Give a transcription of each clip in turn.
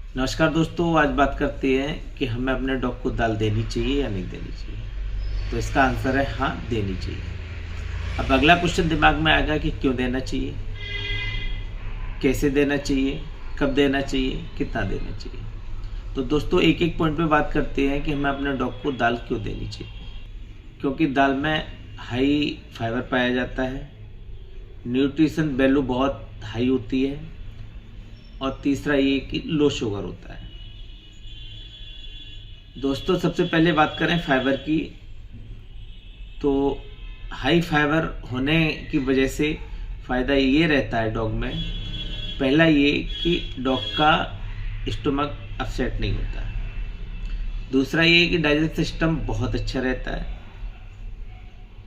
नमस्कार दोस्तों, आज बात करते हैं कि हमें अपने डॉग को दाल देनी चाहिए या नहीं देनी चाहिए। तो इसका आंसर है हाँ, देनी चाहिए। अब अगला क्वेश्चन दिमाग में आएगा कि क्यों देना चाहिए, कैसे देना चाहिए, कब देना चाहिए, कितना देना चाहिए। तो दोस्तों एक एक पॉइंट पे बात करते हैं कि हमें अपने डॉग को दाल क्यों देनी चाहिए। क्योंकि दाल में हाई फाइबर पाया जाता है, न्यूट्रिशन वैल्यू बहुत हाई होती है, और तीसरा ये कि लो शुगर होता है। दोस्तों सबसे पहले बात करें फाइबर की, तो हाई फाइबर होने की वजह से फ़ायदा ये रहता है डॉग में, पहला ये कि डॉग का स्टमक अपसेट नहीं होता है। दूसरा ये कि डाइजेस्ट सिस्टम बहुत अच्छा रहता है।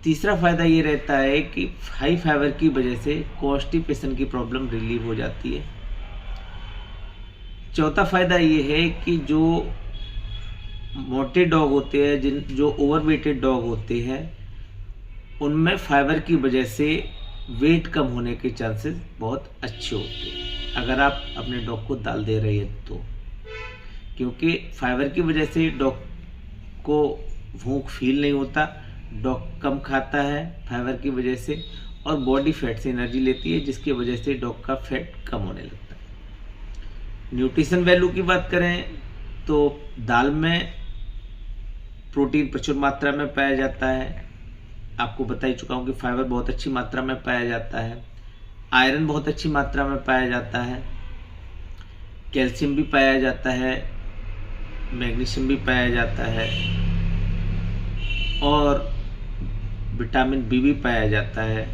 तीसरा फ़ायदा ये रहता है कि हाई फाइबर की वजह से कॉन्स्टिपेशन की प्रॉब्लम रिलीव हो जाती है। चौथा फ़ायदा ये है कि जो मोटे डॉग होते हैं, जो ओवरवेटेड डॉग होते हैं, उनमें फाइबर की वजह से वेट कम होने के चांसेस बहुत अच्छे होते हैं अगर आप अपने डॉग को दाल दे रहे हैं तो। क्योंकि फाइबर की वजह से डॉग को भूख फील नहीं होता, डॉग कम खाता है फाइबर की वजह से, और बॉडी फैट से एनर्जी लेती है, जिसकी वजह से डॉग का फैट कम होने लगता है। न्यूट्रिशन वैल्यू की बात करें तो दाल में प्रोटीन प्रचुर मात्रा में पाया जाता है। आपको बता ही चुका हूँ कि फाइबर बहुत अच्छी मात्रा में पाया जाता है, आयरन बहुत अच्छी मात्रा में पाया जाता है, कैल्शियम भी पाया जाता है, मैग्नीशियम भी पाया जाता है, और विटामिन बी भी पाया जाता है,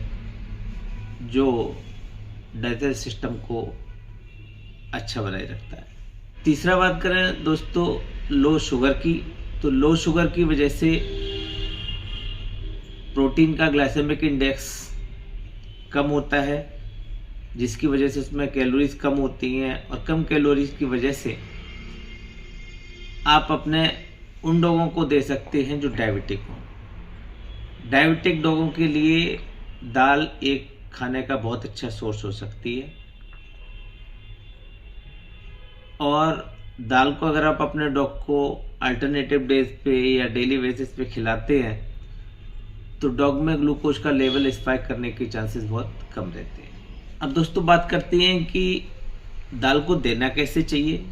जो डाइजेस्टिव सिस्टम को अच्छा बनाए रखता है। तीसरा बात करें दोस्तों लो शुगर की, तो लो शुगर की वजह से प्रोटीन का ग्लाइसेमिक इंडेक्स कम होता है, जिसकी वजह से उसमें कैलोरीज कम होती हैं, और कम कैलोरीज की वजह से आप अपने उन डॉगों को दे सकते हैं जो डायबिटिक हों। डायबिटिक डॉगों के लिए दाल एक खाने का बहुत अच्छा सोर्स हो सकती है। और दाल को अगर आप अपने डॉग को अल्टरनेटिव डेज पे या डेली बेसिस पे खिलाते हैं तो डॉग में ग्लूकोज का लेवल स्पाइक करने के चांसेस बहुत कम रहते हैं। अब दोस्तों बात करते हैं कि दाल को देना कैसे चाहिए।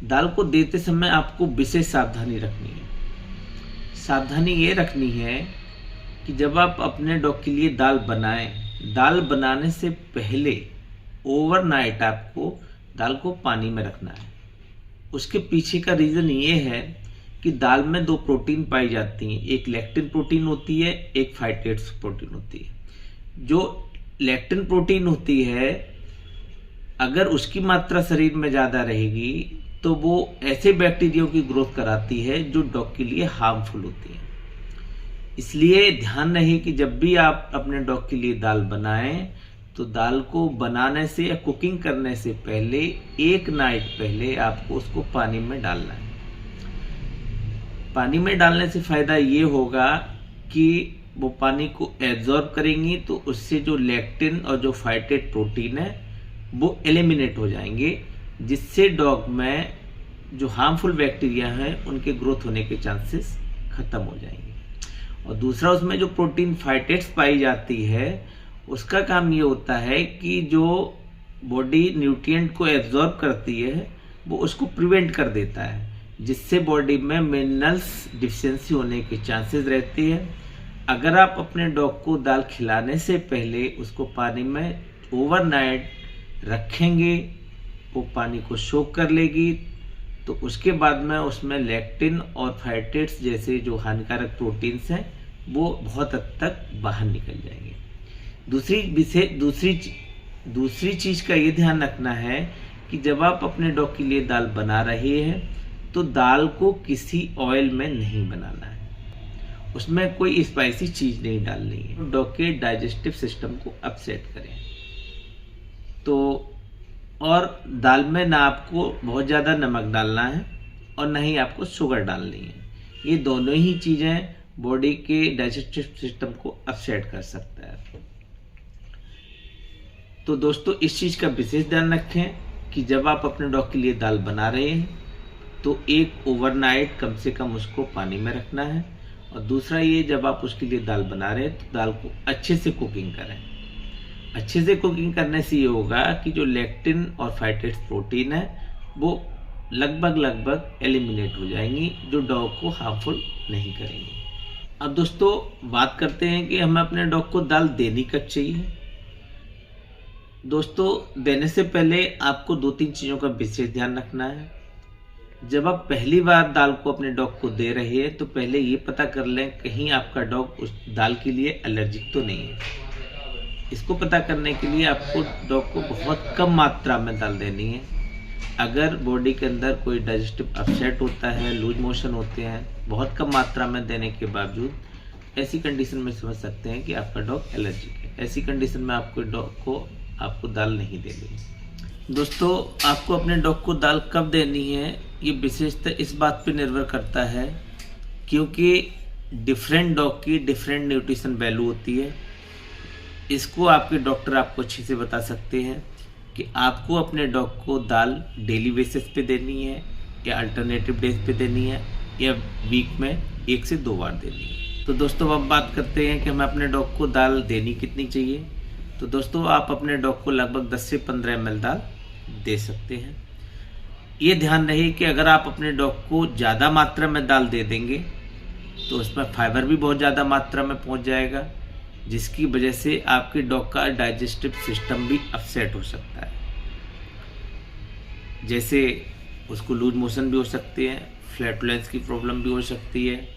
दाल को देते समय आपको विशेष सावधानी रखनी है। सावधानी ये रखनी है कि जब आप अपने डॉग के लिए दाल बनाएं, दाल बनाने से पहले ओवरनाइट आपको दाल को पानी में रखना है। उसके पीछे का रीज़न ये है कि दाल में दो प्रोटीन पाई जाती हैं, एक लेक्टिन प्रोटीन होती है, एक फाइटेट्स प्रोटीन होती है। जो लेक्टिन प्रोटीन होती है अगर उसकी मात्रा शरीर में ज़्यादा रहेगी तो वो ऐसे बैक्टीरिया की ग्रोथ कराती है जो डॉग के लिए हार्मफुल होती है। इसलिए ध्यान रहे कि जब भी आप अपने डॉग के लिए दाल बनाएं तो दाल को बनाने से या कुकिंग करने से पहले एक नाइट पहले आपको उसको पानी में डालना है। पानी में डालने से फायदा ये होगा कि वो पानी को एब्जॉर्ब करेंगी, तो उससे जो लेक्टिन और जो फाइटेट प्रोटीन है वो एलिमिनेट हो जाएंगे, जिससे डॉग में जो हार्मफुल बैक्टीरिया हैं उनके ग्रोथ होने के चांसेस खत्म हो जाएंगे। और दूसरा उसमें जो प्रोटीन फाइटेट्स पाई जाती है उसका काम ये होता है कि जो बॉडी न्यूट्रिएंट को एब्जॉर्ब करती है वो उसको प्रिवेंट कर देता है, जिससे बॉडी में मिनरल्स डिफिशिएंसी होने के चांसेस रहते हैं। अगर आप अपने डॉग को दाल खिलाने से पहले उसको पानी में ओवरनाइट रखेंगे, वो पानी को सोख कर लेगी, तो उसके बाद में उसमें लेक्टिन और फाइटेट्स जैसे जो हानिकारक प्रोटीन्स हैं वो बहुत हद तक बाहर निकल जाएंगे। दूसरी चीज का ये ध्यान रखना है कि जब आप अपने डॉग के लिए दाल बना रहे हैं तो दाल को किसी ऑयल में नहीं बनाना है, उसमें कोई स्पाइसी चीज नहीं डालनी है, डॉग के डाइजेस्टिव सिस्टम को अपसेट करें। तो और दाल में ना आपको बहुत ज़्यादा नमक डालना है और ना ही आपको शुगर डालनी है। ये दोनों ही चीज़ें बॉडी के डाइजेस्टिव सिस्टम को अपसेट कर सकता है। तो दोस्तों इस चीज़ का विशेष ध्यान रखें कि जब आप अपने डॉग के लिए दाल बना रहे हैं तो एक ओवरनाइट कम से कम उसको पानी में रखना है, और दूसरा ये, जब आप उसके लिए दाल बना रहे हैं तो दाल को अच्छे से कुकिंग करें। अच्छे से कुकिंग करने से ये होगा कि जो लेक्टिन और फाइटेट्स प्रोटीन है वो लगभग एलिमिनेट हो जाएंगी, जो डॉग को हार्मफुल नहीं करेंगी। अब दोस्तों बात करते हैं कि हमें अपने डॉग को दाल देनी कब चाहिए। दोस्तों देने से पहले आपको 2-3 चीज़ों का विशेष ध्यान रखना है। जब आप पहली बार दाल को अपने डॉग को दे रहे हैं तो पहले ये पता कर लें कहीं आपका डॉग उस दाल के लिए एलर्जिक तो नहीं है। इसको पता करने के लिए आपको डॉग को बहुत कम मात्रा में दाल देनी है। अगर बॉडी के अंदर कोई डाइजेस्टिव अपसेट होता है, लूज मोशन होते हैं, बहुत कम मात्रा में देने के बावजूद, ऐसी कंडीशन में समझ सकते हैं कि आपका डॉग एलर्जिक है। ऐसी कंडीशन में आपको डॉग को आपको दाल नहीं देनी। दोस्तों आपको अपने डॉग को दाल कब देनी है ये विशेषतः इस बात पे निर्भर करता है क्योंकि डिफरेंट डॉग की डिफरेंट न्यूट्रिशन वैल्यू होती है। इसको आपके डॉक्टर आपको अच्छे से बता सकते हैं कि आपको अपने डॉग को दाल डेली बेसिस पे देनी है या अल्टरनेटिव डेज पे देनी है या वीक में 1 से 2 बार देनी है। तो दोस्तों अब बात करते हैं कि हमें अपने डॉग को दाल देनी कितनी चाहिए। तो दोस्तों आप अपने डॉग को लगभग 10 से 15 ml दाल दे सकते हैं। ये ध्यान रहे कि अगर आप अपने डॉग को ज़्यादा मात्रा में दाल दे देंगे तो उसमें फाइबर भी बहुत ज़्यादा मात्रा में पहुंच जाएगा, जिसकी वजह से आपके डॉग का डाइजेस्टिव सिस्टम भी अपसेट हो सकता है। जैसे उसको लूज मोशन भी हो सकते हैं, फ्लैटुलेंस की प्रॉब्लम भी हो सकती है,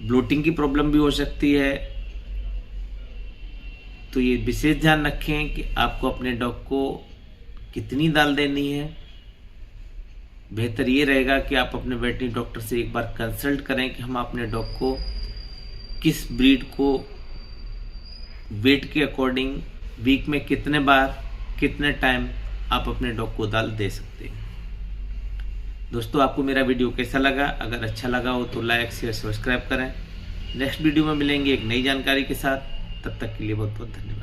ब्लोटिंग की प्रॉब्लम भी हो सकती है। तो ये विशेष ध्यान रखें कि आपको अपने डॉग को कितनी दाल देनी है। बेहतर ये रहेगा कि आप अपने वेटरी डॉक्टर से एक बार कंसल्ट करें कि हम अपने डॉग को किस ब्रीड को वेट के अकॉर्डिंग वीक में कितने बार कितने टाइम आप अपने डॉग को दाल दे सकते हैं। दोस्तों आपको मेरा वीडियो कैसा लगा? अगर अच्छा लगा हो तो लाइक शेयर सब्सक्राइब करें। नेक्स्ट वीडियो में मिलेंगे एक नई जानकारी के साथ। तब तक के लिए बहुत बहुत धन्यवाद।